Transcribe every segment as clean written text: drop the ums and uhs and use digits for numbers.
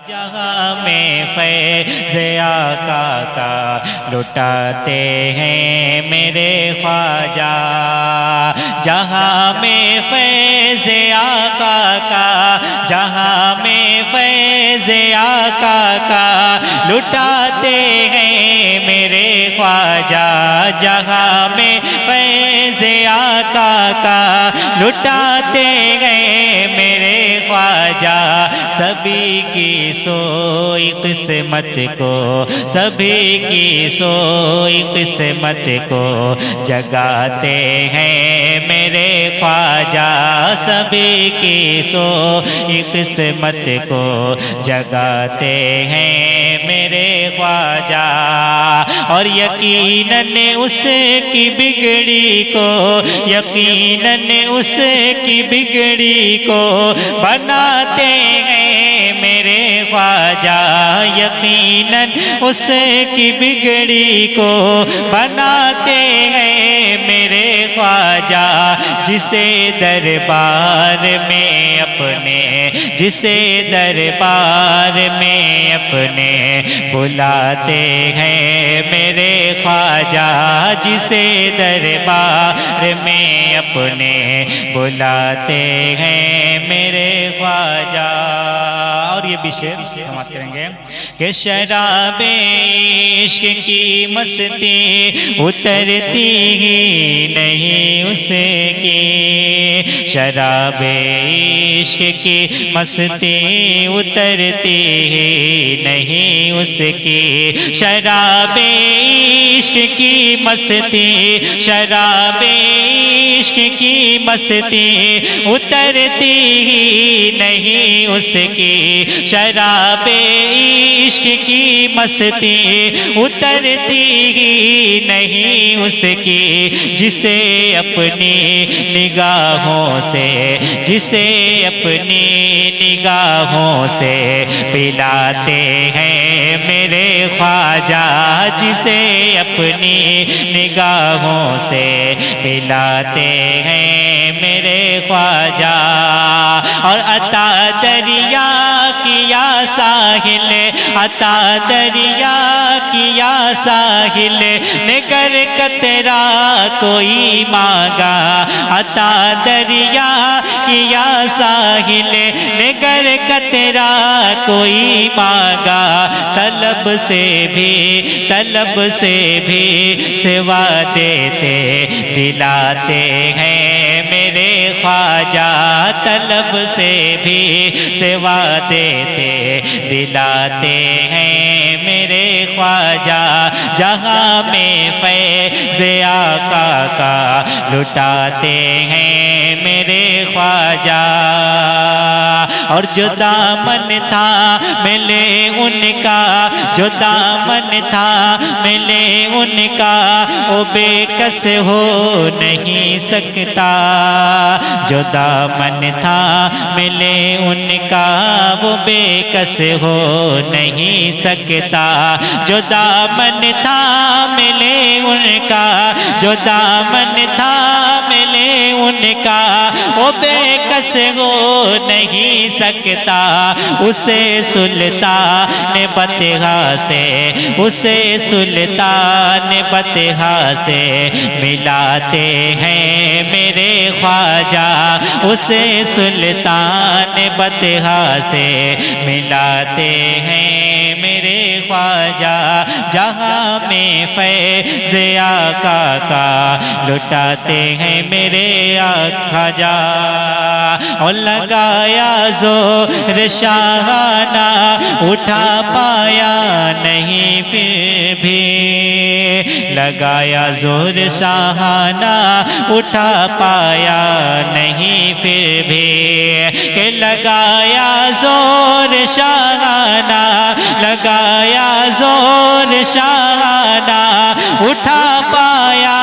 جہاں میں فیض آقا کا لٹاتے ہیں میرے خواجہ، جہاں میں فیض آقا کا، جہاں میں فیض آقا کا لٹاتے ہیں میرے خواجہ، جہاں میں فیض آقا کا لٹاتے ہیں میرے خواجہ، سبھی کی سوئی قسمت کو، سبھی کی سوئی قسمت کو جگاتے ہیں میرے خواجہ، سبھی کی سوئی قسمت کو جگاتے ہیں میرے خواجہ، اور یقیناً اس کی بگڑی کو، یقیناً اس کی بگڑی کو بناتے ہیں میرے خواجہ، یقیناً اس کی بگڑی کو بناتے ہیں میرے خواجہ، جسے دربار میں اپنے، جسے دربار میں اپنے بلاتے ہیں میرے خواجہ، جسے دربار میں اپنے بلاتے ہیں میرے خواجہ۔ اور یہ بھی شعر سماعت کریں گے کہ شراب عشق کی مستی اترتی ہی نہیں اس کی، شراب عشق کی مستی اترتی ہی نہیں اس کی، شراب عشق کی مستی، شراب عشق کی مستی اترتی ہی نہیں اس کی، شراب عشق کی مستی اترتی ہی نہیں اس کی، جسے اپنی نگاہوں سے، جسے اپنی نگاہوں سے پلاتے ہیں میرے خواجہ، جسے اپنی نگاہوں سے پلاتے ہیں میرے خواجہ، اور عطا دریا کیا ساحل، عطا دریا کیا ساحل نگر قطرہ کوئی مانگا، عطا دریا کیا ساحل نگر قطرہ کوئی مانگا، طلب سے بھی، طلب سے بھی سوا دیتے دلاتے ہیں میرے خواجہ، طلب سے بھی سوا دیتے دلاتے ہیں میرے خواجہ، جہاں میں فیض آقا کا لٹاتے ہیں میرے خواجہ، اور جو دامن تھا ملے ان کا، جو دامن تھا ملے ان کا وہ بے کس ہو نہیں سکتا، جو دامن تھا ملے ان کا وہ بے کس ہو نہیں سکتا، جو دامن تھا ملے ان کا، جو دامن تھا ملے ان کا وہ بے کس ہو نہیں سکتا، اسے سلطان بطحا سے، اسے سلطان بطحا سے ملاتے ہیں میرے خواجہ، اسے سلطان بطحا سے ملاتے ہیں میرے خواجہ، جہاں میں فیض آقا کا لٹاتے ہیں میرے خواجہ، اور لگایا زور شاہانہ اٹھا پایا نہیں پھر بھی، لگایا زور شاہانہ اٹھا پایا نہیں پھر بھی، کہ لگایا زور شاہانہ، لگایا زور شاہانہ اٹھا پایا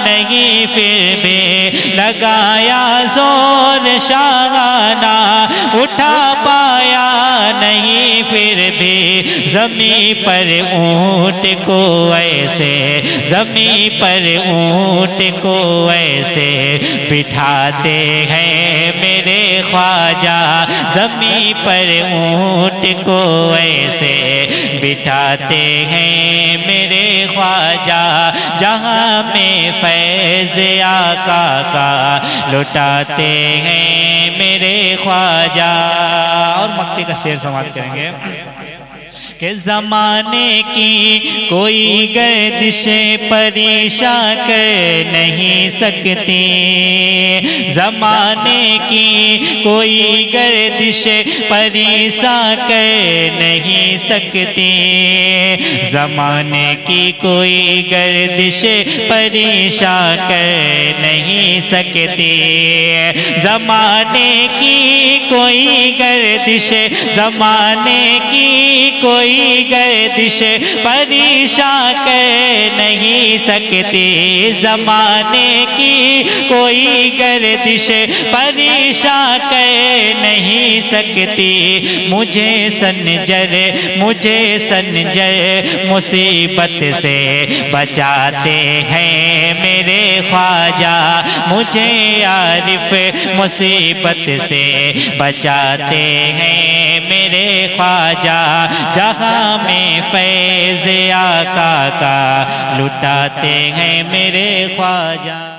نہیں پھر بھی، لگایا زور شاہانہ اٹھا پایا نہیں پھر بھی، زمین پر اونٹ کو ایسے، زمین پر اونٹ کو ایسے بٹھاتے ہیں میرے خواجہ زمین پر اونٹ کو ایسے بٹھاتے ہیں میرے خواجہ جہاں میں فیض آقا کا لٹاتے ہیں میرے خواجہ۔ اور مکتے کا شعر سماعت کریں گے کہ زمانے کی کوئی گردش پریشان کر نہیں سکتی، زمانے کی کوئی گردش پریشان کر نہیں سکتی، زمانے کی کوئی گردش پریشان کر نہیں سکتی، زمانے کی کوئی گردش، زمانے کی کوئی گردش پریشان کر نہیں سکتی، زمانے کی کوئی گردش پریشان کر نہیں سکتی، مجھے سنجر مصیبت سے بچاتے ہیں میرے خواجہ، مجھے عارف مصیبت سے بچاتے ہیں میرے خواجہ، جہاں میں فیض آقا کا لٹاتے ہیں میرے خواجہ۔